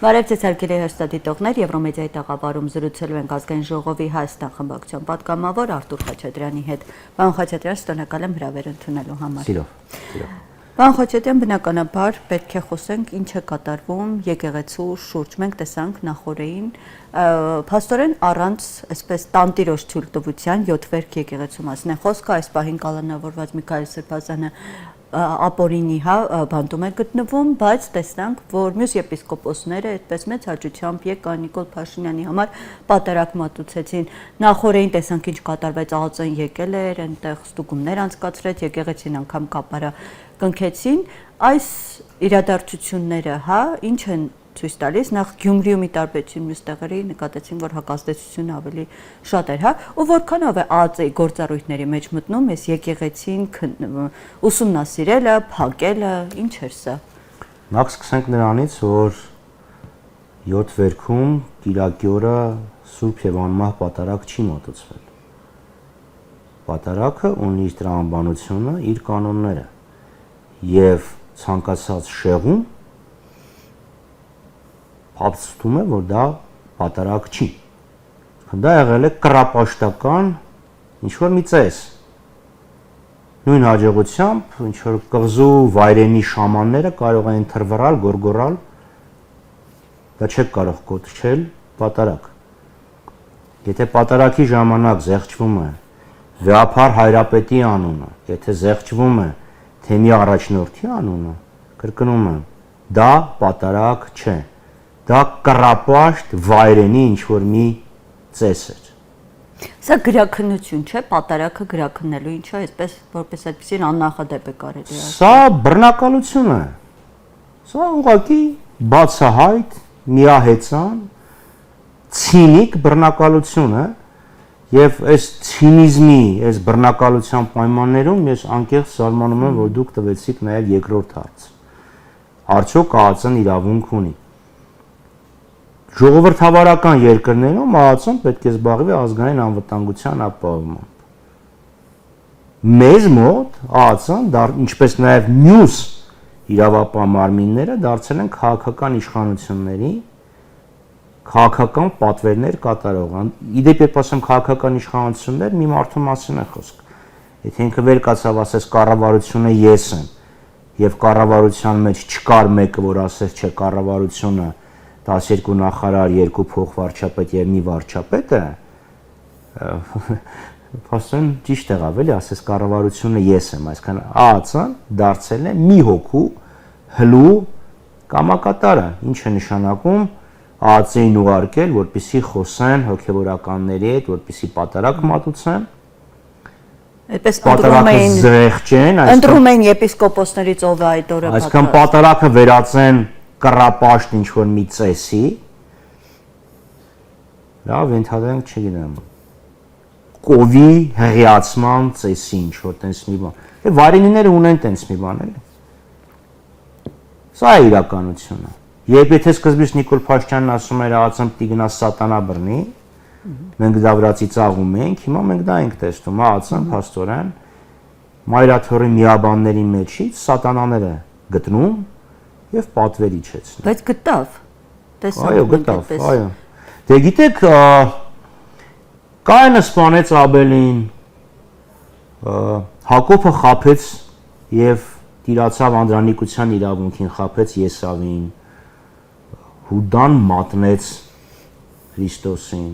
Բարև ձեզ հարգելի հեռուստադիտողներ, Եվրոմեդիայի տաղավարում զրուցելու ենք ազգային ժողովի Հայաստան խմբակցության պատգամավոր Արտուր Խաչատրյանի հետ։ Պարոն Խաչատրյան, շնորհակալ եմ հրավեր ընդունելու համար։ Սիրով։ Պարոն Խաչատրյան, բնականաբար պետք է խոսենք ինչ է կատարվում եկեղեցու շուրջ։ Մենք տեսանք նախորդին փաստորեն առանց այսպես տանտիրոջ թույլտվության 7 վերք եկեղեցու մասն է խոսքը, այս պահին կալանավորված Միքայել Սրբազանը ապօրինի բանտում է գտնվում, բայց տեսնանք, որ մյուս եպիսկոպոսները այդպես մեծ հաճությամբ եկան Նիկոլ Փաշինյանի համար պատարագ մատուցեցին։ Նախորդին տեսանք ինչ կատարվեց, ԱԱԾ-ն եկել էր, այնտեղ ստուգումներ անցկացրեց, եկեղեցին անգամ կապարը կնքեցին։ Այս իրադարձությունները, ինչ են ցույց տալիս, նախ Գյումրիում ի տարբերություն մյուս տեղերի նկատեցին, որ հակազդեցությունը ավելի շատ էր, ու որքանով է ԱԱԾ-ի գործառույթների մեջ մտնում այս եկեղեցին ուսումնասիրելը, փակելը, ինչ էր սա։ Նախ սկսենք նրանից, որ 7 վերքում Կիրակի օրը Սուրբ եւ անմահ պատարագ չի մատուցվել։ Պատարագը ունի իր տրամաբանությունը, իր կանոնները եւ ցանկացած շեղում ապստում է, որ դա պատարագ չի։ Դա եղել է կռապաշտական ինչ-որ մի ծես։ Նույն հաջողությամբ ինչ-որ կղզու վայրենի շամանները կարող են թրվռալ, գորգորալ, դա չեք կարող կոչել պատարագ։ Եթե պատարագի ժամանակ զեղչվում է Վեհափար Հայրապետի անունը, եթե զեղչվում է թեմի առաջնորդի անունը, կրկնում եմ, դա պատարագ չէ։ Դա կռապաշտ վայրենի ինչ-որ մի ծես էր։ Սա գրաքննություն չէ, պատարագը գրաքննելու, ինչը այսպես որպես այդպեսին աննախադեպ է կարելի ասել։ Սա բռնակալություն է։ Սա ուղղակի բացահայտ, միահեծան, ցինիկ բռնակալություն է, եւ այս ցինիզմի, այս բռնակալության պայմաններում ես անկեղծ զարմանում եմ, որ դուք տվեցիք նաեւ երկրորդ հարց։ Արդյոք ԱԱԾ-ն իրավունք ունի։ Ժողովրդավարական երկրներում ԱԱԾ-ն պետք է զբաղվի ազգային անվտանգության ապահովմամբ։ Մեզ մոտ ԱԱԾ-ն, ինչպես նաև մյուս իրավապահ մարմինները դարձել են քաղաքական իշխանությունների քաղաքական պատվերներ կատարող։ Իդեպ երբ ասեմ քաղաքական իշխանություններ, մի մարդու մասին է խոսք։ Եթե ինքը վեր կացավ ասես կառավարությունը ես եմ, եւ կառավարության մեջ չկար մեկը, որ ասես չէ կառավարությունը 12 նախարար, 2 փոխվարչապետ եւ մի վարչապետ է, փաստորեն ճիշտ եղավ էլի, ասես կառավարությունը ես եմ, այսինքն ԱԱԾ-ն դարձել է մի հոգու հլու կամակատարը, ինչ է նշանակում ԱԱԾ-ին ուղարկել, որպեսզի խոսեն հոգեվորականների հետ, որպեսզի պատարագ մատուցեն, այդպես ընտրում էին եպիսկոպոսներից ով է այդ օրը պատրաստ։ Այսինքն պատարագը վերածեն կռապաշտ ինչ-որ մի ծեսի, լավ, ենթադրենք, չգիտեմ, կովի հղիացման ծեսի ինչ-որ տենց մի բան։ Վայրենիները ունեն տենց մի բան, էլի։ Սա է իրականությունը։ Երբ եթե սկզբից Նիկոլ Փաշինյանն ասում էր ԱԱԾ-ն պիտի գնա սատանա բռնի, մենք դա վրացի ծաղում ենք, հիմա մենք դա ենք տեսնում, ԱԱԾ-ն փաստորեն մայրաթորի միաբանների մեջից սատանաները գտնում եւ պատվեր իջեցնում։ Բայց գտավ։ Այո, գտավ, այո։ Դե գիտեք, Կայենը սպանեց Աբելին, Հակոբը խաբեց եւ տիրացավ անդրանիկության իրավունքին, խաբեց Եսավին, Հուդան մատնեց Քրիստոսին,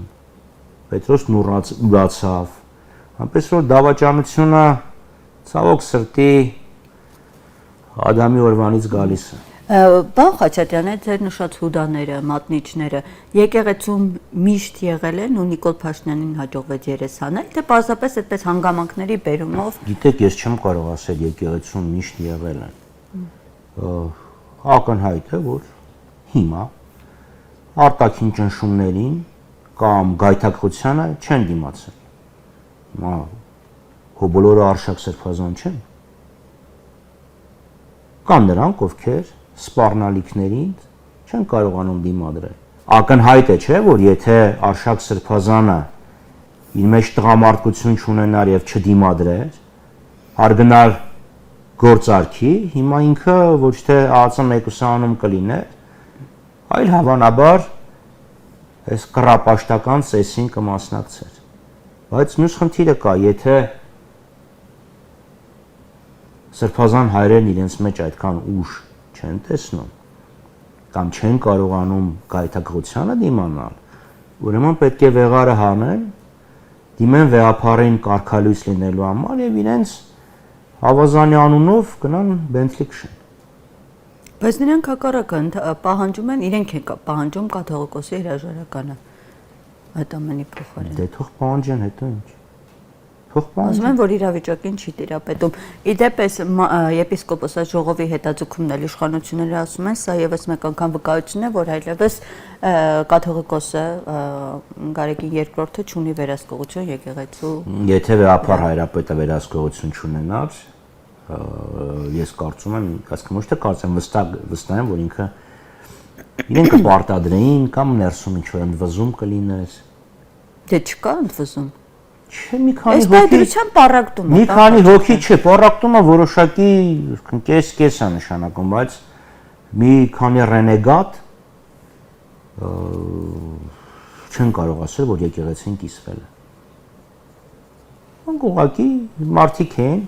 Պետրոսն ուրացավ, այնպես որ դավաճանությունը ցավոք սրտի Ադամի օրվանից գալիս է։ Պարոն Խաչատրյան, ձեր նշած հուդաները, մատնիչները եկեղեցում միշտ եղել են ու Նիկոլ Փաշինյանին հաջողվեց երես հանել, թե պարզապես այդպես հանգամանքների բերումով։ Գիտեք, ես չեմ կարող ասել եկեղեցում միշտ եղել են։ Ակնհայտ է, որ հիմա արտաքին ճնշումներին կամ գայթակղությանը չեն դիմացել։ Հիմա բոլորը Արշակ Սրբազան չեն։ Կան նրանք, ովքեր սպառնալիքներին չեն կարողանում դիմադրել։ Ակնհայտ է, չէ, որ եթե Արշակ Սրբազանը իր մեջ տղամարդկություն չունենար եւ չդիմադրեր, արգնար գործարքի, հիմա ինքը ոչ թե ԱԱԾ մեկուսանում կլիներ, այլ հավանաբար այս կռապաշտական ծեսին կմասնակցեր։ Բայց մյուս խնդիրը կա, եթե սրբազան հայրերն իրենց մեջ այդքան ուժ չեն տեսնում կամ չեն կարողանում գայթակղությանը դիմանալ, ուրեմն պետք է վեղարը հանեն, դիմեն վեհապարին կարգալույս լինելու համար եւ իրենց ավազանի անունով գնան Բենթլի քշեն։ Բայց նրանք հակառակը պահանջում են, իրենք են պահանջում կաթողիկոսի հրաժարականը այդ ամենի փոխարեն։ Դե թող պահանջեն, հետո ինչ։ Թող Ասում պահանջեն։ են, որ իրավիճակին չի տիրապետում։ Իդեպ այս եպիսկոպոսած ժողովի հետաձգումն էլ իշխանությունները ասում են, սա եւս մեկ անգամ վկայություն է, որ այլևս կաթողիկոսը Գարեգին II-ը չունի վերահսկողություն եկեղեցու։ Եթե վեհապար հայրապետը վերահսկողություն չունենար, ես կարծում եմ, ասում ոչ թե կարծեմ, վստահ եմ, որ ինքը իրեն կպարտադրեին կամ ներսում ինչ-որ ընդվզում կլիներ։ Դե չկա ընդվզում։ Չէ, մի քանի Այս հոգի, պայդրության պարակտում է։ մի քանի հոգի չէ, պարակտումը որոշակի կես-կես է նշանակում, բայց մի քանի ռենեգատ չեն կարող ասել, որ եկեղեցին կիսվել է։ Ուղղակի մարդիկ են,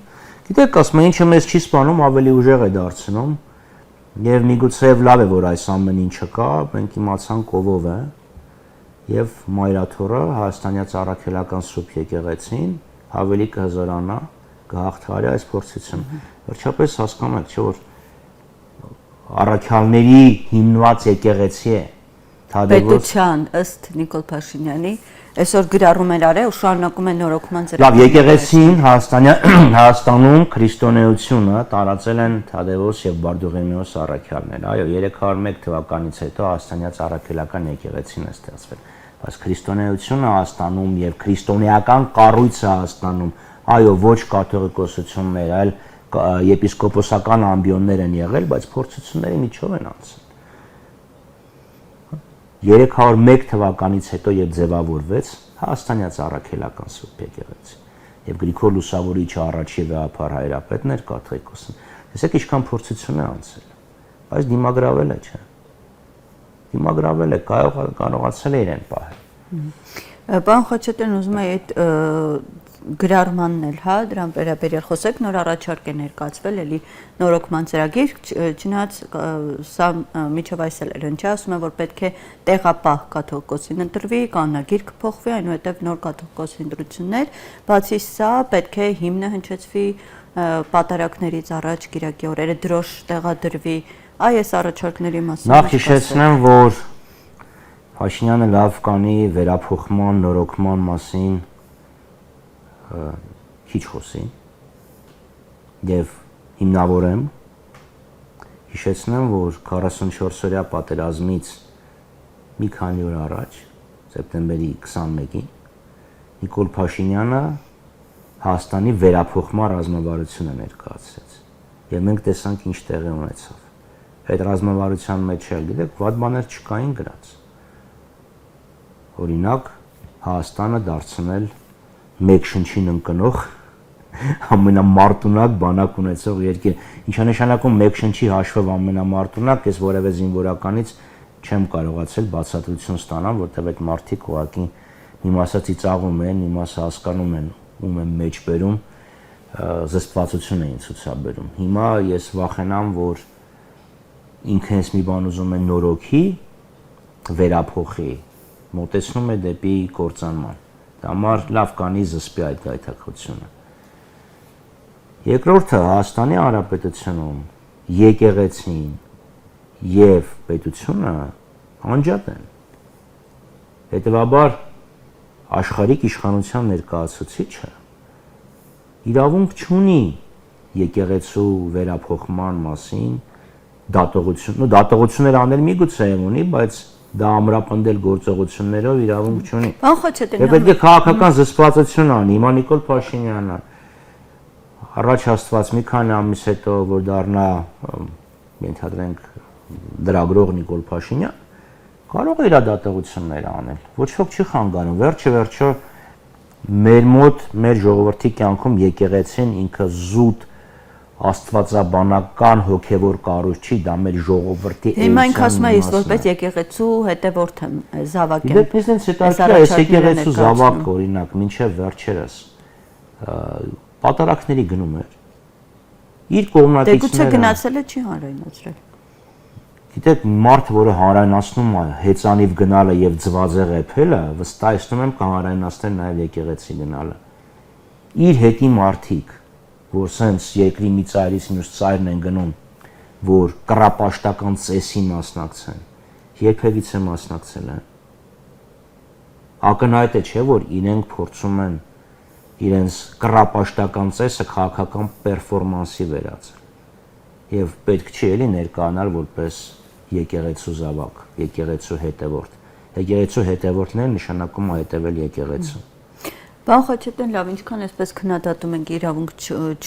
գիտեք, ասում են, ինչը մեզ չի սպանում, ավելի ուժեղ է դարձնում, եւ միգուցեև լավ է, որ այս ամեն ինչը կա, մենք իմացանք ով է, եւ Մայրաթորը Հայաստանյաց առաքելական Սուրբ եկեղեցին ավելի կհզորանա, կհաղթահարի այս փորձությունը։ Վերջապես հասկանում եք, չէ՞ որ առաքյալների հիմնված եկեղեցի է, Պետության ըստ Նիկոլ Փաշինյանի այսօր գրառում էր արել ու շարունակում է նորոգման ծրագիրը։ Լավ, եկեղեցին Հայաստանում քրիստոնեությունը տարածել են Թադևոս եւ Բարդուղիմեոս առաքյալներ։ Այո, 301 թվականից հետո Հայաստանյաց առաքելական եկեղեցին է ստեղծվել։ Բայց քրիստոնեությունը Հայաստանում եւ քրիստոնեական կառույցը Հայաստանում, այո, ոչ կաթողիկոսություններ, այլ եպիսկոպոսական ամբիոններ են եղել, բայց փորձությունների միջով են անցել։ 301 թվականից հետո երբ ձևավորվեց Հայաստանյաց առաքելական Սուրբ եկեղեցի եւ Գրիգոր Լուսավորիչը առաջի վեհապար հայրապետն էր կաթողիկոսն։ Տեսեք ինչքան փորձություն է անցել, բայց դիմագրավել է, չէ։ Դիմագրավել է, կարողացել է իրեն պահել։ Պարոն Խաչատրյան, ուզում եմ այդ գրառմանն էլ, հա, դրան վերաբերյալ խոսեք, նոր առաջարկ է ներկայացվել, էլի նորոգման ծրագիր, չնայած սա միջև այսել էր ընչա, ասում են, որ պետք է տեղապահ կաթողիկոսին ընտրվի, կանոնագիր կփոխվի, այնուհետև նոր կաթողիկոսի ընտրություններ, բացի սա պետք է հիմնը հնչեցվի պատարագներից առաջ կիրակի օրերը դրոշ տեղադրվի, այս առաջարկների մասին։ Նախ հիշեցնեմ, որ Փաշինյանը լավ կանի վերափոխման, նորոգման մասին քիչ խոսի եւ հիմնավորեմ հիշեցնեմ, որ 44-օրյա պատերազմից մի քանի օր առաջ, սեպտեմբերի 21-ին, Նիկոլ Փաշինյանը Հայաստանի վերափոխման ռազմավարությունը ներկայացրեց եւ մենք տեսանք ինչ տեղի ունեցավ։ Այդ ռազմավարության մեջ էլ գիտեք, վատ բաներ չկային գրած։ Օրինակ, Հայաստանը դարձնել մեկ շնչին ընկնող ամենամարտունակ բանակ ունեցող երկիր։ Ինչա նշանակում մեկ շնչի հաշվով ամենամարտունակ, ես որևէ զինվորականից չեմ կարողացել բացատրություն ստանալ, որտեղ այդ մարդիկ ուղղակի մի մասը ծիծաղում են, մի մասը հասկանում են, ում են մեջբերում, զսպվածություն էին ցուցաբերում։ Հիմա ես վախենամ, որ ինքը հենց մի բան ուզում է նորոգի, վերափոխի, մոտեցնում է դեպի կործանման։ Համար լավ կանի զսպի այդ գայթակղությունը։ Երկրորդը Հայաստանի Հանրապետությունում եկեղեցին եւ պետությունը անջատ են։ Հետևաբար աշխարհիկ իշխանության ներկայացուցիչը իրավունք չունի եկեղեցու վերափոխման մասին դատողություններ անել միգուցե ունի, բայց դա ամրապնդել գործողություններով իրավունք չունի։ Պարոն Խաչատրյան, պետք է քաղաքական զսպվածություն անի։ Հիմա Նիկոլ Փաշինյանը առաջ հաստված մի քանի ամիս հետո, որ դառնա, ենթադրենք, լրագրող Նիկոլ Փաշինյան, կարող է իր դատողությունները անել։ Ոչ ոք չի խանգարում։ Վերջը մեր մոտ, մեր ժողովրդի կյանքում եկեղեցին ինքը զուտ աստվածաբանական հոգևոր կառույց չի, դա մեր ժողովրդի Հիմա ինք ասում է, ես որպես եկեղեցու հետևորդ եմ զավակեմ։ Դե ինձ հետաքրքիր է, այս եկեղեցու զավակը օրինակ մինչև վերջերս պատարակների գնում էր։ Իր կողմնակիցները։ Դե գուցե գնացել է չի հանրայնացրել։ Գիտեք, մարդ, որը հանրայնացնում է հեծանիվ գնալը եւ ձվածեղ էփելը, վստահեցնում եմ կհանրայնացնել նաեւ եկեղեցի գնալը։ Իր հետի մարդիկ, որ սենց երկրի մի ծայրից մյուս ծայրն են գնում, որ կռապաշտական ծեսին մասնակցեն, երբևիցե մասնակցել են։ Ակնհայտ է, չէ, որ իրենք փորձում են իրենց կռապաշտական ծեսը քաղաքական պերֆորմանսի վերածել։ Եվ պետք չի էլի ներկայանալ որպես եկեղեցու զավակ, եկեղեցու հետևորդ։ Եկեղեցու հետևորդն էլ նշանակում է հետևել եկեղեցու։ Պարոն Խաչատրյան, լավ, ինչքան այսպես քննադատում ենք իրավունք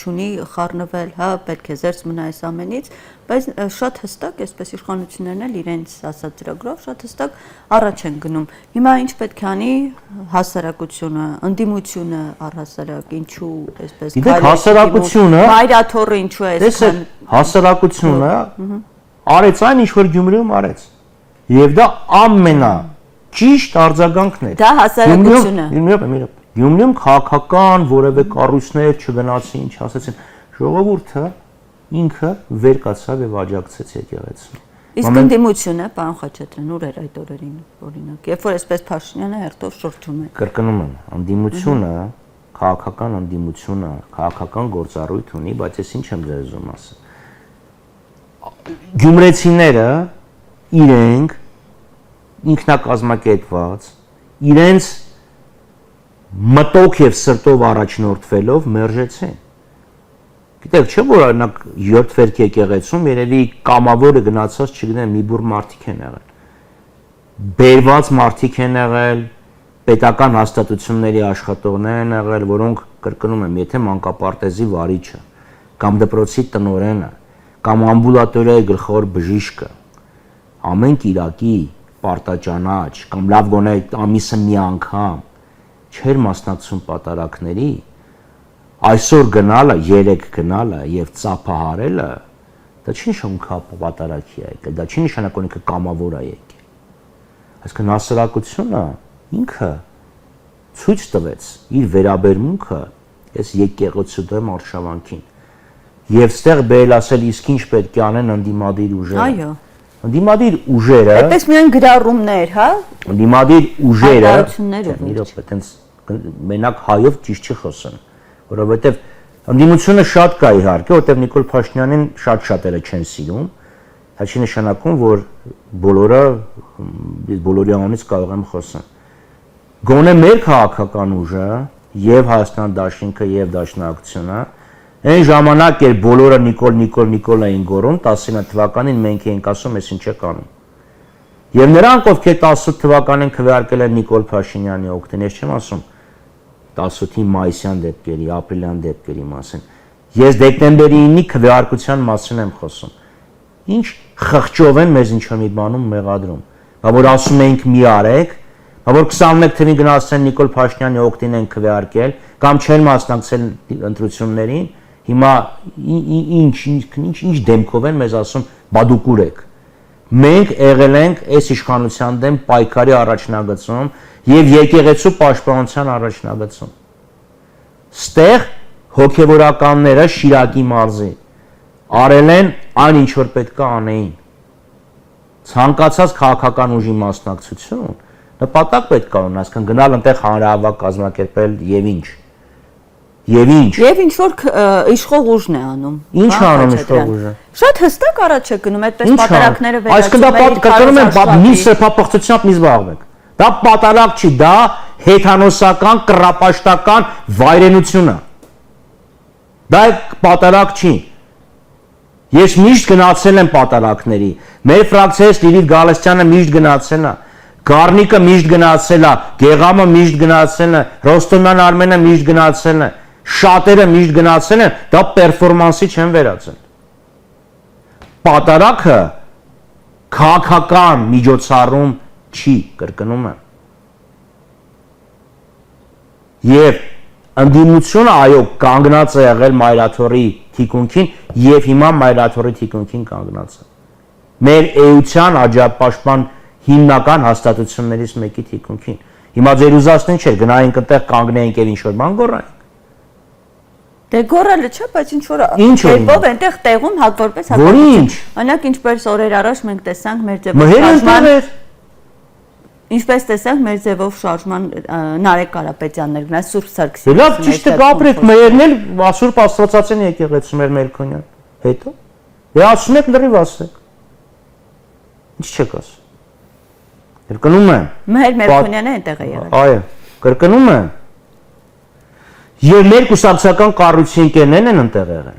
չունի խառնվել, հա, պետք է զերծ մնա այս ամենից, բայց շատ հստակ, այսպես իշխանություններն էլ իրենց ասած ծրագրով շատ հստակ առաջ են գնում։ Հիմա ինչ պետք է անի հասարակությունը, ընդդիմությունը առհասարակ, ինչու այսպես Գիտեք, հասարակությունը մայրաթոռը ինչու է այսքան հասարակությունը արեց այն, ինչ որ Գյումրիում արեց։ Եվ դա ամենա ճիշտ արձագանքն է։ Դա հասարակությունը։ Գյումրիում քաղաքական որևէ կառույցներ չգնացին, չասեցին, ժողովուրդը ինքը վեր կացավ եւ աջակցեց եկեղեցուն։ Իսկ ընդդիմությունը, պարոն Խաչատրյան, ուր էր այդ օրերին, օրինակ, երբ որ այսպես Փաշինյանը հերթով շրջում է։ Կրկնում եմ, ընդդիմությունը, քաղաքական ընդդիմությունը, քաղաքական գործառույթ ունի, բայց ես ինչ եմ ձեզ ուզում ասել։ Գյումրեցիները իրենք ինքնակազմակերպված, իրենց մտոք եւ սրտով առաջնորդվելով մերժեցին։ Գիտեք, չէ՞ որ օրինակ 7 վերք եկեղեցում երևի կամավորը գնացած, չգիտեմ, մի բուր մարդիկ են եղել։ Բերված մարդիկ են եղել, պետական հաստատությունների աշխատողներ են եղել, որոնք կրկնում եմ, եթե մանկապարտեզի վարիչը կամ դպրոցի տնօրենը կամ ամբուլատորիայի գլխավոր բժիշկը ամեն կիրակի պարտաճանաչ կամ լավ գոնե ամիսը մի անգամ չեր մասնակցում պատարակների, այսօր գնալը, երեք գնալը եւ ծափահարելը, դա չի նշանակում պատարակի է եկել, դա չի նշանակում ինքը կամավոր է եկել։ Այսինքն հասարակությունը ինքը ցույց տվեց իր վերաբերմունքը այս եկեղեցու դեմ արշավանքին։ Եվ ստեղ բերել ասել իսկ ինչ պետք է անեն ընդդիմադիր ուժերը։ Այո։ Ընդդիմադիր ուժերը, այդպես միայն գրառումներ, հա։ Ընդդիմադիր ուժերը, իրոք, այտենց մենակ հայով ճիշտ չի խոսեն, որովհետև ընդդիմությունը շատ կա իհարկե, որովհետև Նիկոլ Փաշինյանին շատ-շատերը չեն սիրում, դա չի նշանակում, որ բոլորը բոլորի անունից կարող եմ խոսել։ Գոնե մեր քաղաքական ուժը եւ Հայաստան Դաշինքը եւ Դաշնակցությունը այն ժամանակ էր բոլորը Նիկոլ էին գոռում 19 թվականին մենք էինք ասում ես ինչ եք անում։ Եվ նրանք ովքեր 18 թվականին քվեարկել են Նիկոլ Փաշինյանի օգտին, ես չեմ ասում 18-ի մայիսյան դեպքերի, ապրիլյան դեպքերի մասին։ Ես դեկտեմբերի 9-ի քվեարկության մասին եմ խոսում։ Ինչ խղճով են մեզ ինչ-որ մի բանում մեղադրում։ Բա որ ասում ենք մի արեք, բա որ 21 թվականին գնացեն Նիկոլ Փաշինյանի օգտին են քվեարկել կամ չեն մասնակցել ընտրություններին, հիմա ինչ դեմքով են մեզ ասում բա դուք ուր եք։ Մենք եղել ենք այս իշխանության դեմ պայքարի առաջնագծում եւ եկեղեցու պաշտպանության առաջնագծում։ Ստեղ հոգեվորականները Շիրակի մարզի արել են այն ինչ որ պետք է անեին։ Ցանկացած քաղաքական ուժի մասնակցություն նպատակ պետք է ունենա, այսինքն գնալ այնտեղ հանրահավաք կազմակերպել եւ ինչ։ Եվ ինչ որ իշխող ուժն է անում։ Ինչ է անում իշխող ուժը։ Շատ հստակ առաջ է գնում, այդպես պատարակները վերացում են։ Այսինքն դա կրկնում եմ, մի սրբապղծությամբ մի զբաղվեք։ Դա պատարակ չի, դա հեթանոսական, կռապաշտական վայրենություն է։ Դա պատարակ չի։ Ես միշտ գնացել եմ պատարակների։ Մեր ֆրակցիայից Լիլիթ Գալստյանը միշտ գնացել է։ Գառնիկը միշտ գնացել է, Գեղամը միշտ գնացել է, Ռոստոմյան Արմենը միշտ գնացել է, շատերը միշտ գնացել են, դա պերֆորմանսի չեն վերածել։ Պատարակը քաղաքական միջոցառում չի, կրկնում եմ։ Եվ ընդդիմությունը այո կանգնած է եղել Մայրաթորի թիկունքին եւ հիմա Մայրաթորի թիկունքին կանգնած է։ Մեր էության աջապաշտպան հիմնական հաստատություններից մեկի թիկունքին։ Հիմա ձեր ուզածն չէ, գնայինք այդտեղ կանգնեինք եւ ինչ որ բան գոռայինք։ Դե գորալը չէ, բայց ինչ որ Ինչ որ ով այնտեղ տեղում որպես Որի՞նչ։ Անակ ինչպես օրեր առաջ մենք տեսանք մեր ձևով Մհեր շարժման ընդեր։ ինչպես տեսանք մեր ձևով շարժման Նարեկ Կարապետյանն էր, Սուրբ Սարգսյանը։ Լավ, ճիշտ է կապրեք, մերն էլ Սուրբ Աստվածածին եկեղեցում էր Մելքոնյան։ Հետո։ Դե ասում եք լրիվ ասեք։ Ինչ չեք ասում։ Կրկնում եմ։ Մեր Մելքոնյանը այնտեղ է եղել։ Այո, կրկնում եմ։ Եվ մեր կուսակցական կառույցի ընկերներն են ընտեղ եղել։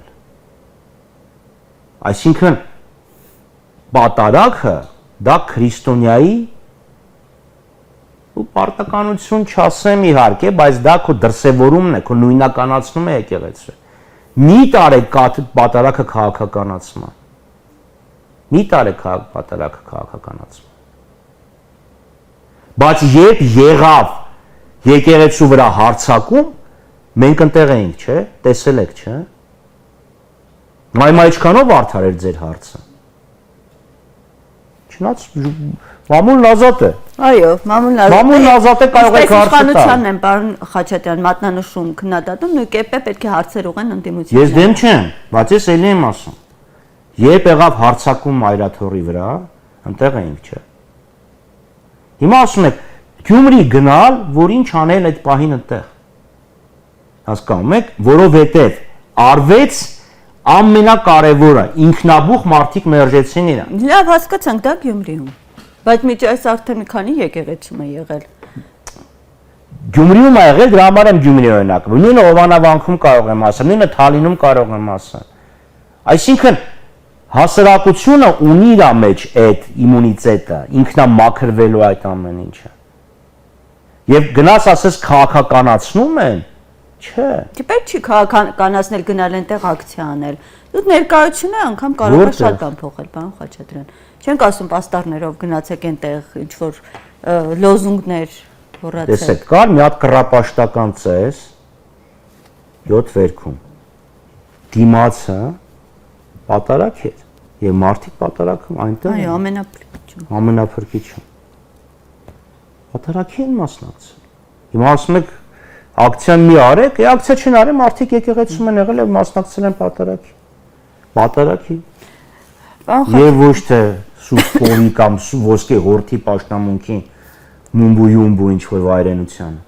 Այսինքն պատարագը դա քրիստոնյայի ու պարտականություն չասեմ իհարկե, բայց դա քո դրսևորումն է, քո նույնականացնում է եկեղեցը։ Մի տարեք պատարագը քաղաքականացման։ Մի տարեք պատարագը քաղաքականացման։ Բայց երբ եղավ եկեղեցու վրա հարձակում, մենք ընտեղ էինք, չէ՞, տեսել եք, չէ՞։ Մայմա ինչքանով արդար էր ձեր հարցը։ Չնայած մամուլն ազատ է։ Այո, մամուլն Մամուլն ազատ է, կարող եք հարցը տալ։ Իշխանությանն են, պարոն Խաչատրյան, մատնանշում քննադատում, նույն կերպ է պետք է հարցեր ուղեն ընդդիմության։ Ես դեմ չեմ, բայց ես էլի եմ ասում։ Երբ եղավ հարձակում Մայրաթորի վրա, ընտեղ էինք, չէ։ Հիմա ասում եք Գյումրի գնալ, որ ինչ անել այդ պահին այդտեղ։ Հասկանում եք, որովհետև արվեց ամենակարևորը, ինքնաբուխ մարդիկ մերժեցին իրան։ Լավ, հասկացանք, դա Գյումրիում։ Բայց միջի այս արդեն մի քանի եկեղեցում է եղել։ Գյումրիում ա եղել, դրա համար եմ Գյումրի օրինակ։ Նույնը Հովանավանքում կարող եմ ասել, նույնը Թալինում կարող եմ ասել։ Այսինքն հասարակությունը ունի իր մեջ այդ immunitete, ինքնամաքրվելու այդ ամեն ինչը։ Եվ գնաս ասես քաղաքականացնում են, չէ։ Չպետք չի քաղաքականացնել գնալ այնտեղ ակցիա անել։ Դու ներկայությունը անգամ կարող է շատ բան փոխել, պարոն Խաչատրյան։ Չենք ասում պաստառներով գնացեք այնտեղ ինչ որ լոզունգներ հոռացել։ Տեսեք, կար մի հատ կռապաշտական ծես 7 վերքում։ Դիմացը պատարակ էր եւ մարդիկ պատարակում այնտեղ։ Այո, ամենափրկիչը։ Ամենափրկիչը։ Պատարակի են մասնակցել։ Հիմա ասում եք ակցիան մի արեք, ակցիա չեն արել, մարդիկ եկեղեցում են եղել եւ մասնակցել են պատարակի։ Պատարակի։ Եվ ոչ թե սուպովի կամ ոսկե հորթի պաշտամունքի մումբույումբու ինչ որ վայրենության։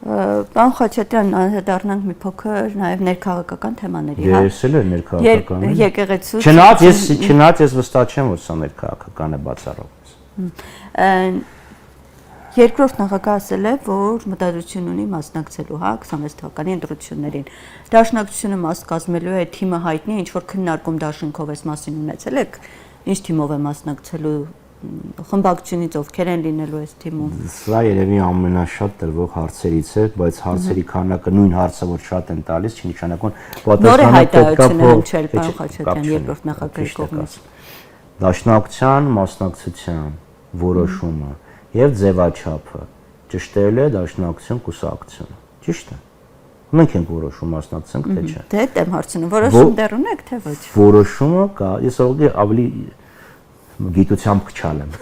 Պարոն Խաչատրյան, անդրադառնանք մի փոքր նաև ներքաղաքական թեմաների, հա։ Ես էլ եմ ներքաղաքական։ Եկեղեցու։ Չնայած ես վստահ չեմ, որ սա ներքաղաքական է բացառապես։ Երկրորդ նախագահ ասել է, որ մտադրություն ունի մասնակցելու, հա, 26 թվականի ընտրություններին։ Դաշնակցությունը մաս կազմելու է թիմը հայտնի, ինչ որ քննարկում դաշինքով էս մասին ունեցել եք, ինչ թիմով է մասնակցելու, խմբակցությունից ովքեր են լինելու այս թիմում։ Սա երևի ամենաշատ տրվող հարցերից է, բայց հարցերի քանակը նույն հարցը որ շատ են տալիս, չի նշանակում պատասխանը պետքա փոխել, պարոն Խաչատրյան, երկրորդ նախագահի կողմից։ Դաշնակցության մասնակցության որոշումը եւ ձևաչափը ճշտել է դաշնակցություն կուսակցությունը։ Ճիշտ է։ Մենք ենք որոշում մասնակցենք թե չէ։ Դե դեմ հարցնում, որոշում դեռ ունեք թե ոչ։ Որոշումը կա, ես ավելի գիտությամբ քչալ եմ։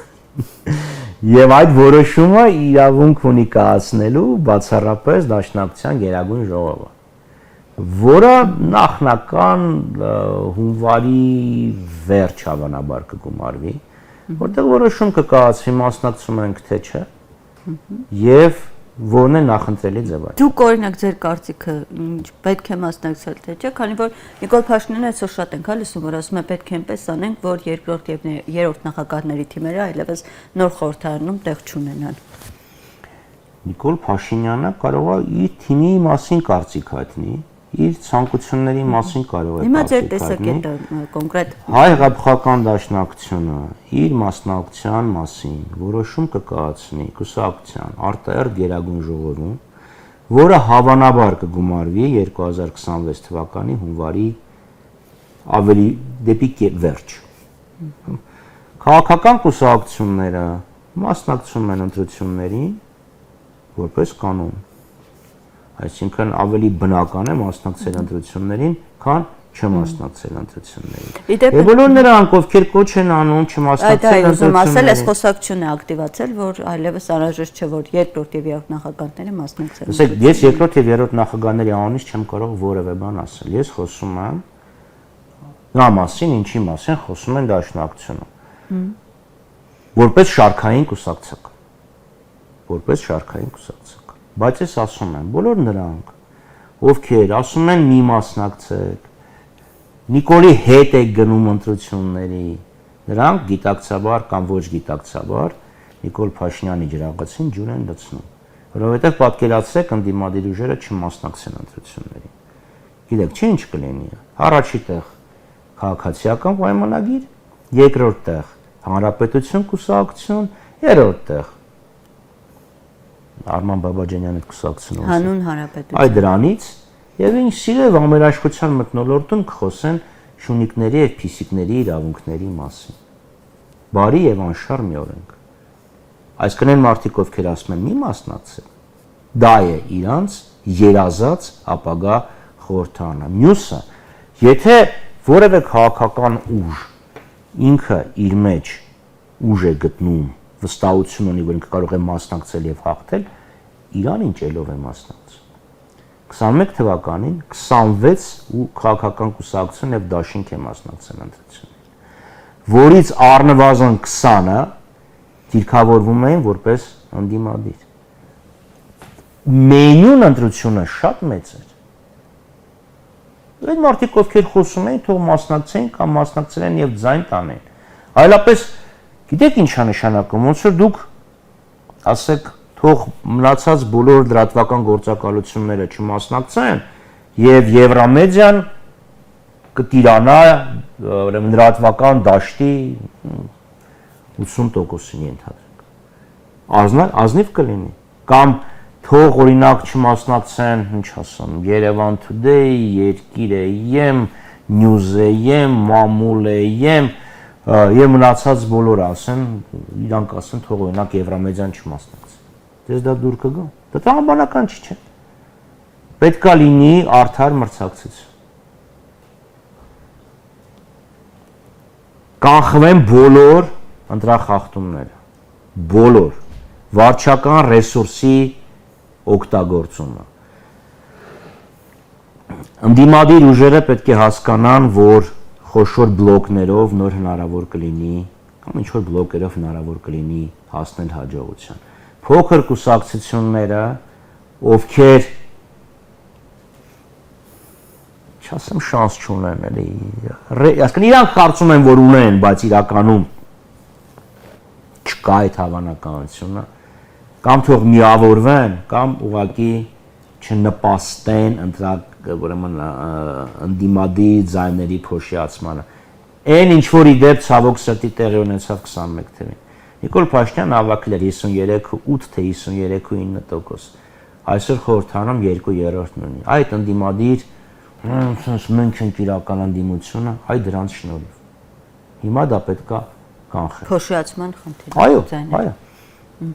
Եվ այդ որոշումը իրավունք ունի կայացնելու բացառապես դաշնակցության գերագույն ժողովը, որը նախնական հունվարի վերջ հավանաբար կգումարվի, որտեղ որոշում կկայացվի մասնակցում ենք թե չէ, եւ որն է նախընտրելի ձևը։ Դուք օրինակ ձեր կարծիքը պետք է մասնակցել թե չէ, քանի որ Նիկոլ Փաշինյանը այսօր շատ ենք լսում, որ ասում է պետք է այնպես անենք, որ երկրորդ եւ երրորդ նախագահների թիմերը այլևս նոր խորհրդարանում տեղ չունենան։ Նիկոլ Փաշինյանը կարող է իր թիմի մասին կարծիք հայտնի, իր ցանկությունների մասին կարող է Հիմա ձեր տեսակետը կոնկրետ Հայ հեղափոխական դաշնակցությունը իր մասնակցության մասին որոշում կկայացնի կուսակցության արտահերթ գերագույն ժողովում, որը հավանաբար կգումարվի 2026 թվականի հունվարի ավելի դեպի վերջ։ Քաղաքական կուսակցությունները մասնակցում են ընտրություններին որպես կանոն։ Այսինքն ավելի բնական է մասնակցել ընտրություններին, քան չմասնակցել ընտրություններին։ Եվ բոլոր նրանք, ովքեր կոչ են անում չմասնակցել ընտրություններին, այս խոսակցությունը ակտիվացել, որ այլևս անհրաժեշտ չէ, որ երկրորդ եւ երրորդ նախագահները մասնակցեն։ Ասեք, ես երկրորդ եւ երրորդ նախագահների անունից չեմ կարող որևէ բան ասել։ Ես խոսում եմ նա մասին, ինչի մասին խոսում են դաշնակցությունը։ Որպես շարքային կուսակցական։ Որպես շարքային կուսակցական։ Բայց ես ասում եմ, բոլոր նրանք, ովքեր ասում են մի մասնակցեք, Նիկոլի հետ է գնում ընտրությունների, նրանք գիտակցաբար կամ ոչ գիտակցաբար Նիկոլ Փաշինյանի ջրաղացին ջուր են լցնում, որովհետև պատկերացրեք ընդդիմադիր ուժերը չմասնակցեն ընտրություններին։ Գիտեք, չէ՞ ինչ կլինի։ Առաջի տեղ քաղաքացիական պայմանագիր, երկրորդ տեղ հանրապետություն կուսակցություն, երրորդ տեղ Արման Բաբաջանյանի կուսակցությունը։ Հանուն հանրապետություն։ Այդ դրանից եւ ինչ սիրել ամերաշխության մթնոլորտում կխոսեն շունիկների եւ փիսիկների իրավունքների մասին։ Բարի եւ անշարժ մի օրենք։ Այսինքն են մարդիկ, ովքեր ասում են մի մասնակցել, դա է իրանց երազած ապագա խորհրդանը։ Մյուսը, եթե որևէ քաղաքական ուժ ինքը իր մեջ ուժ է գտնում, վստահություն ունի, որ ինքը կարող է մասնակցել եւ հաղթել, իրան ինչելով է մասնակցում։ 21 թվականին 26 ու քաղաքական կուսակցություն եւ դաշինք է մասնակցել ընտրություններին, որից առնվազն 20-ը դիրքավորվում էին որպես ընդդիմադիր։ Մենյուն ընտրությունը շատ մեծ էր։ Այդ մարդիկ, ովքեր խոսում էին, թող մասնակցեն կամ մասնակցել են եւ ձայն տանեն։ Այլապես գիտեք ինչ է նշանակում, ոնց որ դուք ասեք թող մնացած բոլոր լրատվական գործակալությունները չմասնակցեն եւ Եվրամեդիան կտիրանա ուրեմն լրատվական դաշտի 80%-ին ենթադրենք։ Ազնիվ կլինի կամ թող օրինակ չմասնակցեն, ինչ ասեմ, Երևան Today, Երկիր.am, News.am, Մամուլ.am եւ մնացած բոլորը ասեն, իրանք ասեն թող օրինակ Եվրամեդիան չմասնակցի։ Դες դա դուր կգա։ Դա տրամաբանական չի։ Պետք է լինի արդար մրցակցություն։ Կանխվեն բոլոր ընտրախախտումները, բոլոր վարչական ռեսուրսի օգտագործումը։ Ընդդիմադիր ուժերը պետք է հասկանան, որ խոշոր բլոկներով նոր հնարավոր կլինի կամ ինչ որ բլոկերով հնարավոր կլինի հասնել հաջողության։ Փոքր կուսակցությունները, ովքեր չասեմ շանս չունեն, էլի, այսինքն իրանք կարծում են, որ ունեն, բայց իրականում չկա այդ հավանականությունը, կամ թող միավորվեն, կամ ուղղակի չնպաստեն ուրեմն ընդդիմադիր ձայների փոշիացմանը։ Այն ինչ որ իդեպ ցավոք սրտի տեղի ունեցավ 21 թվականին։ Նիկոլ Փաշինյանը հավաքել էր 53.8 թե 53.9%։ Այսօր խորհրդանում 2/3 ունի։ Այդ ընդդիմադիր մենք ենք իրական ընդդիմությունը, այ դրանց շնորհիվ։ Հիմա դա պետքա կանխել։ Փոշիացման խնդիր։ Այո։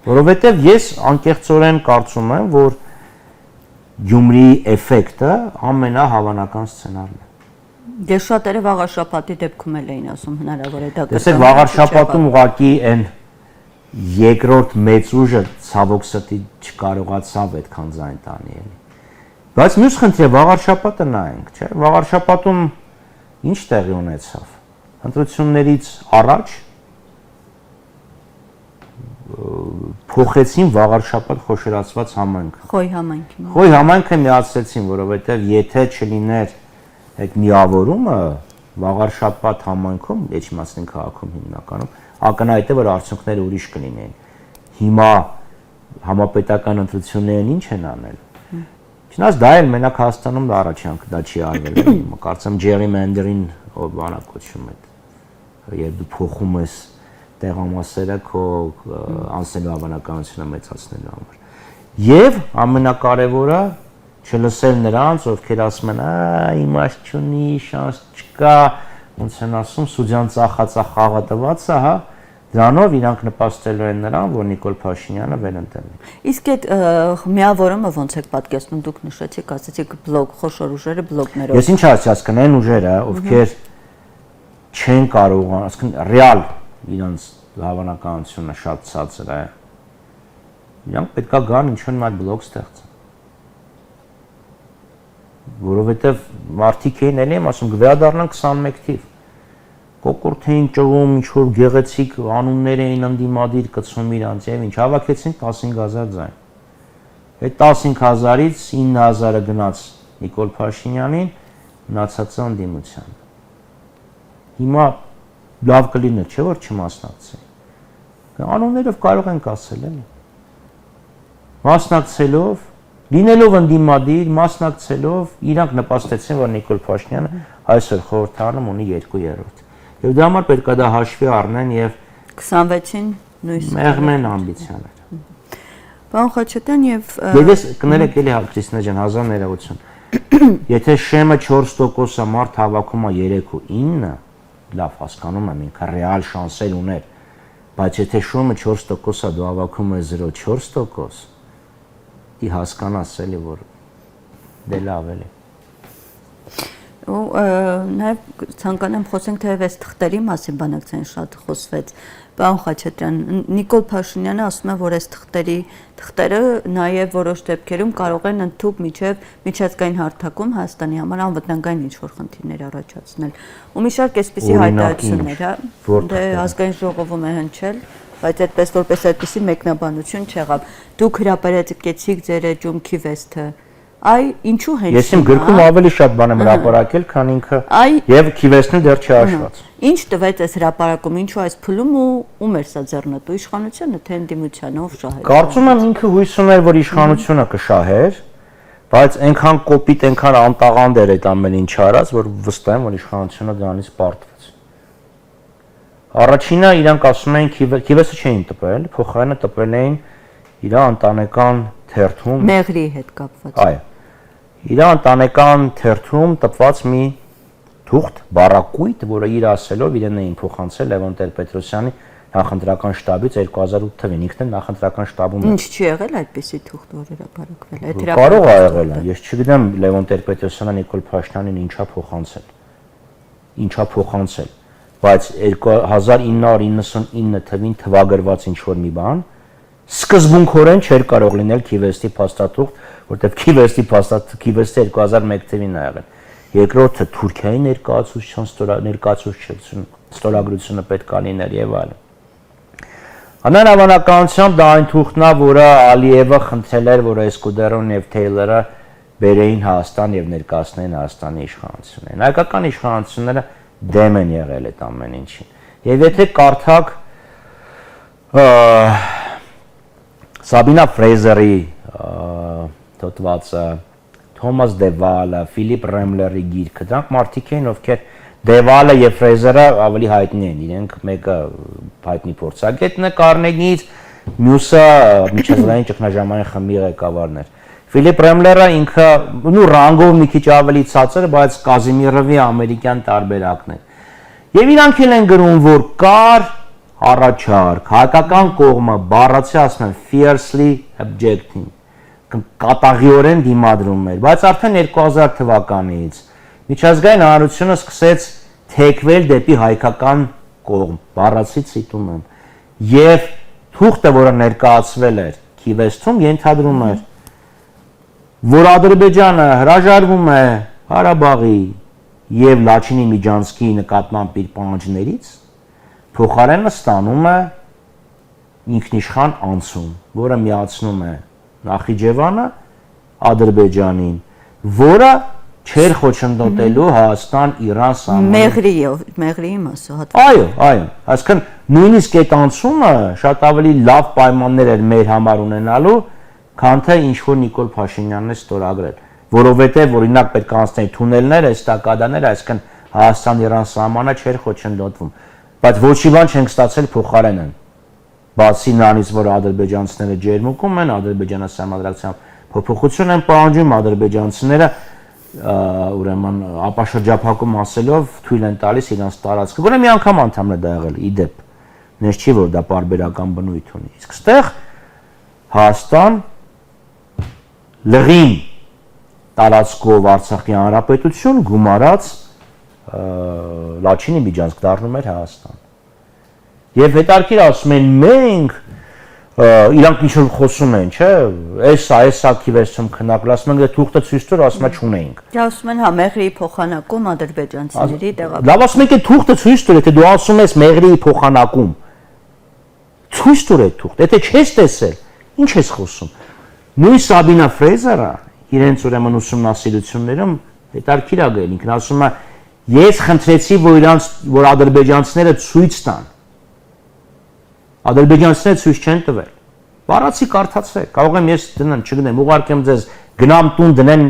Որովհետև ես անկեղծորեն կարծում եմ, որ Գյումրիի էֆեկտը ամենահավանական սցենարն է։ Ես շատերը վաղաշաբաթի դեպքում էլ էին ասում հնարավոր է դա։ Տեսեք, վաղաշաբաթում ուղղակի այն երկրորդ մեծ ուժը ցավոք սրտի չկարողացավ այդքան ձայն տանի էլի։ Բայց մյուս խնդիրը վաղաշաբաթը նայենք, չէ՞։ Վաղաշաբաթում ինչ տեղի ունեցավ։ Ընտրություններից առաջ փոխեցին վաղարշաբաթ խոշորացված համայնքը։ Խոյ համայնքը։ Խոյ համայնքը միացեցին, որովհետև եթե չլիներ այդ միավորումը վաղարշաբաթ համայնքում, Էջմիածնի քաղաքում հիմնականում, ակնհայտ է, որ արդյունքները ուրիշ կլինեին։ Հիմա համապետական ընտրություններին ինչ են անել։ Չնայած դա էլ մենակ Հայաստանում դա առաջանք, դա չի արվել։ Կարծեմ Ջերիմենդերին բանակոչում է։ Երբ դու փոխում ես տեղամասերը քո անցնելու հավանականությունը մեծացնելու համար։ Եվ ամենակարևորը չլսել նրանց, ովքեր ասում են, իմաստ չունի, շանս չկա, ոնց են ասում, սուդյան ծախածա խաղը տված է, հա, Դրանով իրանք նպաստելու են նրան, որ Նիկոլ Փաշինյանը վերընտրվի։ Իսկ այդ միավորումը ոնց եք պատկերացնում, դուք նշեցիք, ասացիք բլոկ, խոշոր ուժերը բլոկներով։ Ես ինչ հասկանում եմ, ուժերը, ովքեր չեն կարող, ասեն ռեալ իրանց հավանականությունը շատ ցածր է։ Իրանք պետքա գան ինչ-որ մի բլոկ ստեղծեն։ Որովհետև մարդիկ էին էլի, ասում գվերադառնան 21 թիվ։ Կոկորդ էին ճղում, ինչ-որ գեղեցիկ անուններ էին ընդդիմադիր կցում իրանց եւ ինչ հավաքեցին 15000 ձայն։ Այդ 15000-ից 9000-ը գնաց Նիկոլ Փաշինյանին, մնացածը ընդդիմության։ Հիմա լավ կլիներ, չէ՞ որ չմասնակցի։ Անուններով կարող ենք ասել էլի։ Մասնակցելով, լինելով ընդդիմադիր, մասնակցելով, իրանք նպաստեցին, որ Նիկոլ Փաշինյանը այսօր խորհրդարանում ունի 2/3։ Եվ դրա համար պետք է դա հաշվի առնեն եւ 26-ին նույնիսկ մեղմեն ամբիցիաներ։ Պարոն Խաչատյան եւ Ես կներեք էլի Քրիստինա ջան 1000 ներողություն։ Եթե շեմը 4%-ը մարդ հավաքում է 3 ու 9, լավ հասկանում եմ, ինքը ռեալ շանսեր ուներ, բայց եթե շեմը 4%-ը դու հավաքում ես 0.4%, դի հասկանաս էլի որ դե լավ էլի։ ու նաև ցանկանամ խոսենք թեև այս թղթերի մասին բանակցային շատ խոսվեց Պարոն Խաչատրյան Նիկոլ Փաշինյանը ասում է որ այս թղթերը նաև որոշ դեպքերում կարող են ընդཐུպ միջազգային հարթակում Հայաստանի համար անվտանգային ինչ-որ խնդիրներ առաջացնել ու մի շարք այսպիսի հայտարարություններ դե ազգային ժողովում է հնչել բայց այդպես որպես այդպիսի մեկնաբանություն չեղավ դուք հրապարակեցիք ձեր էջումքի վեստը Այ ինչու հենց Ես իմ գրքում ավելի շատ բան եմ հրապարակել, քան ինքը եւ քիվեսնը դեռ չի հաշված։ Ինչ տվեց այս հրապարակում, ինչու այս փուլում ու ում էր սա ձեռնտու իշխանությունը, թե ընդդիմությանը, ով շահեր։ Կարծում եմ ինքը հույս ուներ, որ իշխանությունը կշահեր, բայց այնքան կոպիտ, այնքան անտաղանդ էր այդ ամեն ինչ արած, որ վստահ եմ, որ իշխանությունը դրանից պարտվեց։ Առաջինը իրանք ասում էին քիվեսը չէին տպել, փոխարենը տպել էին իր ընտանեկան թերթում Մեղրի հետ կապված։ Այո։ Իր ընտանեկան թերթում տպված մի թուղթ, բառակույտ, որը իր ասելով իրեն էին փոխանցել Լևոն Տեր-Պետրոսյանի նախընտրական շտաբից 2008 թվականին, ինքն էլ նախընտրական շտաբում Ինչ չի եղել այդպիսի թուղթ, որ հրապարակվել է։ Կարող է եղել, ես չգիտեմ Լևոն Տեր-Պետրոսյանը Նիկոլ Փաշինյանին ինչա փոխանցել, բայց 1999 թվականին թվագրված ինչ-որ մի բան սկզբունքորեն չէր կարող լինել քիվեստի փաստաթուղթ, որտեղ քիվեստի 2001 թվականին ա եղել։ Երկրորդը Թուրքիայի ներկայացուցչության ստորագրությունը պետք է լիներ եւ այլն։ Անհավանականությամբ դա այն թուղթն է, որը Ալիևը խնդրել էր, որ Էսկուդերոն եւ Թեյլերը բերեին Հայաստան եւ ներկայացնեին Հայաստանի իշխանություններին։ Հայկական իշխանությունները դեմ են եղել այդ ամեն ինչին։ Եվ եթե կարդաք Սաբինա Ֆրեյզերի թողածը Թոմաս Դևալը, Ֆիլիպ Ռեմլերի գիրքը, դրանք մարդիկ էին, ովքեր Դևալը եւ Ֆրեյզերը ավելի հայտնի են, իրենք մեկը հայտնի փորձագետն է Կարնեգիից, մյուսը միջազգային ճգնաժամային խմբի ղեկավարն էր։ Ֆիլիպ Ռեմլերը ինքը նու ռանգով մի քիչ ավելի ցածր, բայց Կազիմիրովի ամերիկյան տարբերակն է։ Եվ իրանք էլ են գրում, որ կար առաջարկ, հայկական կողմը բառացի ասում են fiercely objecting, կատաղիորեն դիմադրում էր, բայց արդեն 2000 թվականից միջազգային հանրությունը սկսեց թեքվել դեպի հայկական կողմ, բառացի ցիտում եմ, եւ թուղթը, որը ներկայացվել էր Քիվեստում, ենթադրում էր, որ Ադրբեջանը հրաժարվում է Ղարաբաղի եւ Լաչինի Միջանցքի նկատմամբ իր պահանջներից, փոխարենը ստանում է ինքնիշխան անցում, որը միացնում է Նախիջևանը Ադրբեջանին, որը չեր խոչընդոտելու Հայաստան-Իրան սահմանը։ Մեղրի մասը Այո, այսինքն նույնիսկ այդ անցումը շատ ավելի լավ պայմաններ էր մեր համար ունենալու, քան թե ինչ որ Նիկոլ Փաշինյանն է ստորագրել, որովհետև օրինակ պետք է անցնել թունելներ, էստակադաներ, այսինքն Հայաստան-Իրան սահմանը չէր խոչընդոտվում, բայց ոչի բան չենք ստացել փոխարենն։ Բացի նրանից, որ ադրբեջանցիները ջերմուկում են, Ադրբեջանը սահմանադրությամբ փոփոխություն են պահանջում, ադրբեջանցիները ուրեմն ապաշրջափակում ասելով թույլ են տալիս իրանց տարածքը, որը մի անգամ անդամն է դա եղել, իդեպ, Նես չի որ դա բարբերական բնույթ ունի։ Իսկ ստեղ Հայաստան լղին տարածքով Արցախի հանրապետություն գումարած Լաչինի միջանցք դառնում էր Հայաստան։ Եվ հետարքիր ասում են մենք իրանք ինչ որ խոսում են, չէ՞, էսա քիվերսում քննարկել, ասում են դե թուղթը ցույց տուր, ասում է չունենք։ Դա ասում են հա մեղրի փոխանակում ադրբեջանցիների տեղափոխում։ Լավ ասում եք է թուղթը ցույց տուր, եթե դու ասում ես մեղրի փոխանակում։ Ցույց տուր այդ թուղթը, եթե չես տեսել, ինչ ես խոսում։ Նույն Սաբինա Ֆրեյզերը իրենց ուրեմն ուսումնասիրություններում հետարքիր ա գել, ինքն ասում է ես խնդրեցի որ ադրբեջանցիները ցույց տան։ Ադրբեջանցիները ցույց չեն տվել։ Բառացի կարդացեք, կարող եմ ես դնեմ, չգնեմ, ուղարկեմ ձեզ գնամ տուն դնեն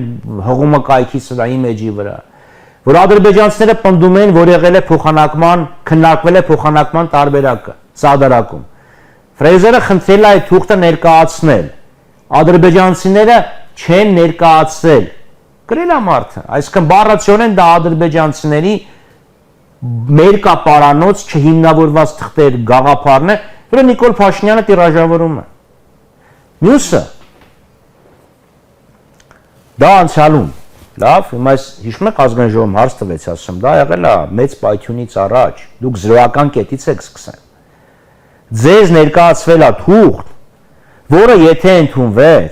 հողումը կայքի վրա, իմեջի վրա, որ ադրբեջանցիները պնդում են, որ եղել է փոխանակման, քննարկվել է փոխանակման տարբերակը, սադարակում։ Ֆրեյզերը խնդրել է այդ թուղթը ներկայացնել։ Ադրբեջանցիները չեն ներկայացրել։ Գրել է մարդը, այսինքն բառացիորեն դա ադրբեջանցիների մերկապարանոց չհիմնավորված թղթեր գաղափարն է, որը Նիկոլ Փաշինյանը տիրաժավորում է։ Մյուսը դա անցյալում, լավ, հիմա այս հիշում եք ազգային ժողովում հարց տվեց, ասում, դա եղել է մեծ պայթյունից առաջ, դուք զրոյական կետից եք սկսել։ Ձեզ ներկայացվել է թուղթ, որը եթե ընդունվեր,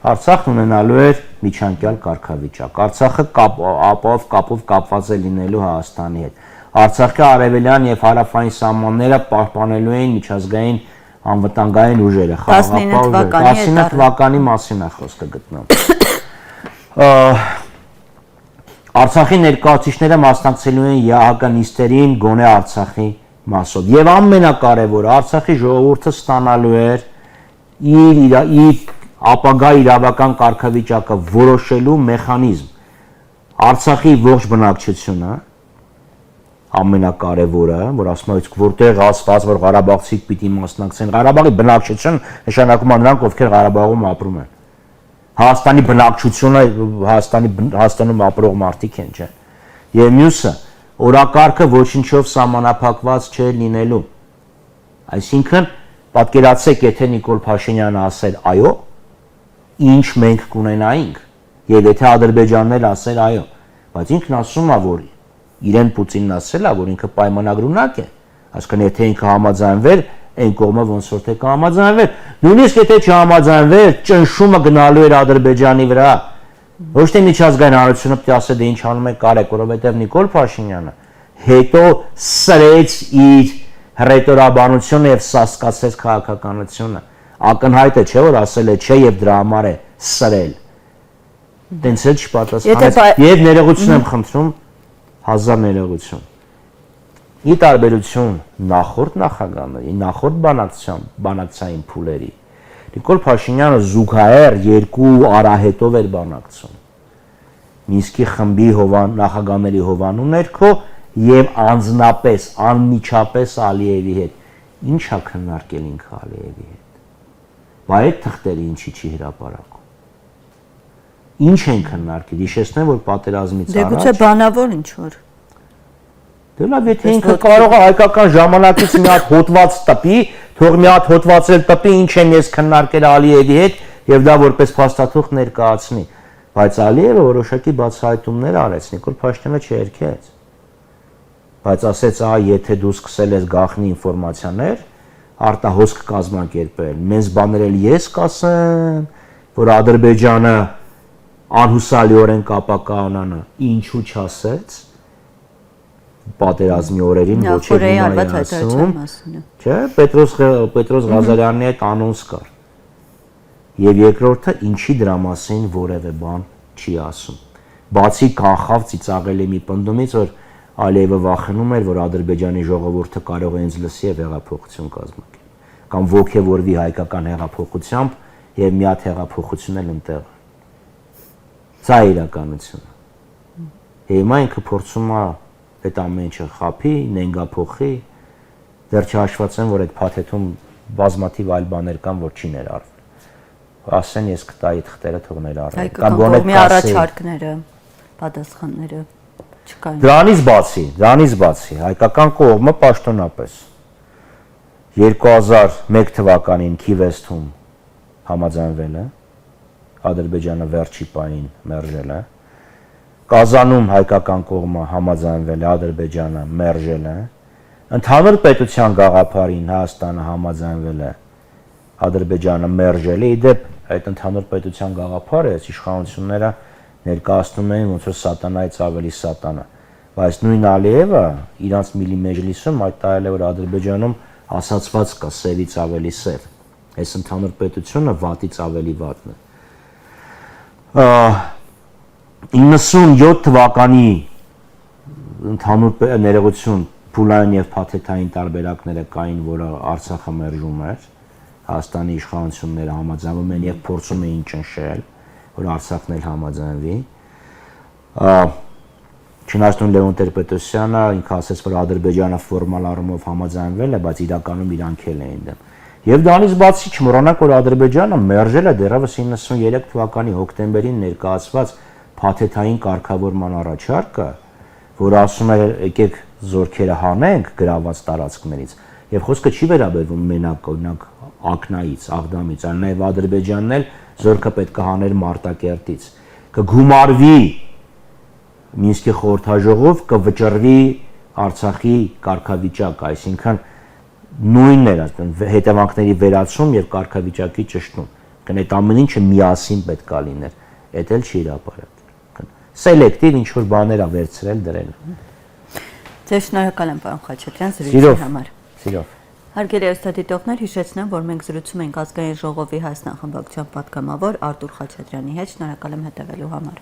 Արցախն ունենալու էր միջանկյալ կարգավիճակ։ Արցախը կապով կապված է լինելու Հայաստանի հետ։ Արցախի արևելյան եւ հարավային սահմանները պահպանելու էին միջազգային անվտանգային ուժերը, խաղաղապահ ուժերը։ 19 թվականի մասին է խոսքը գտնում։ Արցախի ներկայացուցիչները մասնակցելու են ԵԱՀԿ նիստերին գոնե Արցախի մասով։ Եվ ամենակարևորը Արցախի ժողովուրդը ստանալու էր իր ապագա իրավական կարգավիճակը որոշելու մեխանիզմ։ Արցախի ողջ բնակչությունը ամենակարևորը, որ ասում եմ, որտեղ ասված, որ Ղարաբաղցիք պիտի մասնակցեն, Ղարաբաղի բնակչություն նշանակում է նրանք, ովքեր Ղարաբաղում ապրում են։ Հայաստանի բնակչությունը Հայաստանում ապրող մարդիկ են, չէ։ Եվ մյուսը, օրակարգը ոչինչով սահմանափակված չէ լինելու։ Այսինքն, պատկերացրեք, եթե Նիկոլ Փաշինյանը ասեր այո, ինչ մենք կունենայինք, եւ եթե Ադրբեջանն ասեր այո, բայց ինքն ասում է, որ իրեն Պուտինն ասել է, որ ինքը պայմանագրունակ է, այսինքն եթե ինքը համաձայնվեր, այն կողմը ոնց որ թե կհամաձայնվեր, նույնիսկ եթե չհամաձայնվեր, ճնշումը գնալու էր Ադրբեջանի վրա, ոչ թե միջազգային հանրությունը պետք է ասե դե ինչ անում եք կարեք, որովհետեւ Նիկոլ Փաշինյանը հետո սրեց իր հռետորաբանությունը եւ սասկացրեց քաղաքականությունը։ Ակնհայտ է, չէ՞ որ ասել է չէ եւ դրա համար է սրել։ Տենց էլ չպատասխանեց եւ ներողություն եմ խնդրում, հազար ներողություն։ Ի տարբերություն նախորդ նախագահների, նախորդ բանակցային փուլերի, Նիկոլ Փաշինյանը զուգահեռ երկու արահետով էր բանակցում։ Մինսկի խմբի նախագահների հովանու ներքո եւ անձնապես, անմիջապես Ալիևի հետ։ Ինչ է քննարկել ինքը Ալիևի հետ։ Բայց այդ թղթերը ինչի չի հրապարակում։ Ինչ են քննարկել, հիշեցնեմ, որ պատերազմից առաջ։ Դե գուցե բանավոր ինչ որ։ Դե լավ, եթե ինքը կարող է հայկական ժամանակից մի հատ հոդված տպի, թող մի հատ հոդված էլ տպի, ինչ եմ ես քննարկել Ալիևի հետ, եւ դա որպես փաստաթուղթ ներկայացնի։ Բայց Ալիևը որոշակի բացահայտումներ արեց, Նիկոլ Փաշինյանը չերքեց։ Բայց ասեց, եթե դու սկսել ես գաղտնի ինֆորմացիաներ, արտահոսք կազմակերպել, մեզ բաներ էլ ես կասեմ, որ Ադրբեջանը անհուսալիորեն կապականանա, ինչու չասեց, պատերազմի օրերին ոչ է ասում, չէ, Պետրոս Ղազարյանի հետ անոնց կար։ Եվ երկրորդը ինչի դրա մասին որևէ բան չի ասում։ Բացի կանխավ ծիծաղելի մի պնդումից, որ Ալիևը վախենում էր, որ Ադրբեջանի ժողովուրդը կարող է ինձ լսի եւ հեղափոխություն կազմակերպի, կամ ոգևորվի հայկական հեղափոխությամբ եւ մի հատ հեղափոխություն էլ ընտեղ։ Սա է իրականությունը։ Հիմա ինքը փորձում է այդ ամեն ինչը խափի, նենգափոխի, դեռ չհաշվացեն, որ այդ փաթեթում բազմաթիվ այլ բաներ կան, որ չի ներառվել։ Ասեն ես կտայի թղթերը թող ներառվեն, կամ գոնե մի առաջարկները, պատասխանները չկային։ Դրանից բացի, հայկական կողմը պաշտոնապես 2001 թվականին Քիվեստում համաձայնվել է, Ադրբեջանը վերջի պահին մերժել է, Կազանում հայկական կողմը համաձայնվել է, Ադրբեջանը մերժել է, ընդհանուր պետության գաղափարին Հայաստանը համաձայնվել է, Ադրբեջանը մերժել է, իդեպ այդ ընդհանուր պետության գաղափարը այս իշխանությունները ներկայացնում էին ոնց որ սատանայից ավելի սատանա, բայց նույն Ալիևը իրանց Միլի Մեջլիսում հայտարարել է, որ Ադրբեջանում ասացված կա սևից ավելի սև, այս ընդհանուր պետությունը վատից ավելի վատն է։ 97 թվականի ընդհանուր ներողություն փուլային եւ փաթեթային տարբերակները կային, որը Արցախը մերժում էր, Հայաստանի իշխանությունները համաձայնվում են եւ փորձում էին ճնշել, որ Արցախն էլ համաձայնվի։ Չնայած Լևոն Տեր-Պետրոսյանը ինքը ասաց, որ Ադրբեջանը ֆորմալ առումով համաձայնվել է, բայց իրականում իրանք էլ էին դեմ։ Եվ դրանից բացի չմոռանանք, որ Ադրբեջանը մերժել է դեռևս 93 թվականի հոկտեմբերին ներկայացված փաթեթային կարգավորման առաջարկը, որ ասում է եկեք զորքերը հանենք գրաված տարածքներից, եւ խոսքը չի վերաբերվում մենակ օրինակ Ակնայից, Աղդամից, այլ նաեւ Ադրբեջանն էլ զորքը պետք է հաներ Մարտակերտից, կգումարվի Մինսկի խորհրդաժողով, կվճռվի Արցախի կարգավիճակը, այսինքն նույնն էր, հետևանքների վերացում եւ կարգավիճակի ճշտում, այդ ամեն ինչը միասին պետք է լիներ, դա էլ չի հրապարակել, սելեկտիվ ինչ որ բաներ ա վերցրել դրել։ Ձեզ շնորհակալ եմ, պարոն Խաչատրյան, զրույցի համար։ Սիրով։ Հարգելի հեռուստադիտողներ, հիշեցնեմ, որ մենք զրուցում ենք Ազգային ժողովի Հայաստան խմբակցության պատգամավոր Արտուր Խաչատրյանի հետ, շնորհակալ եմ հետևելու համար։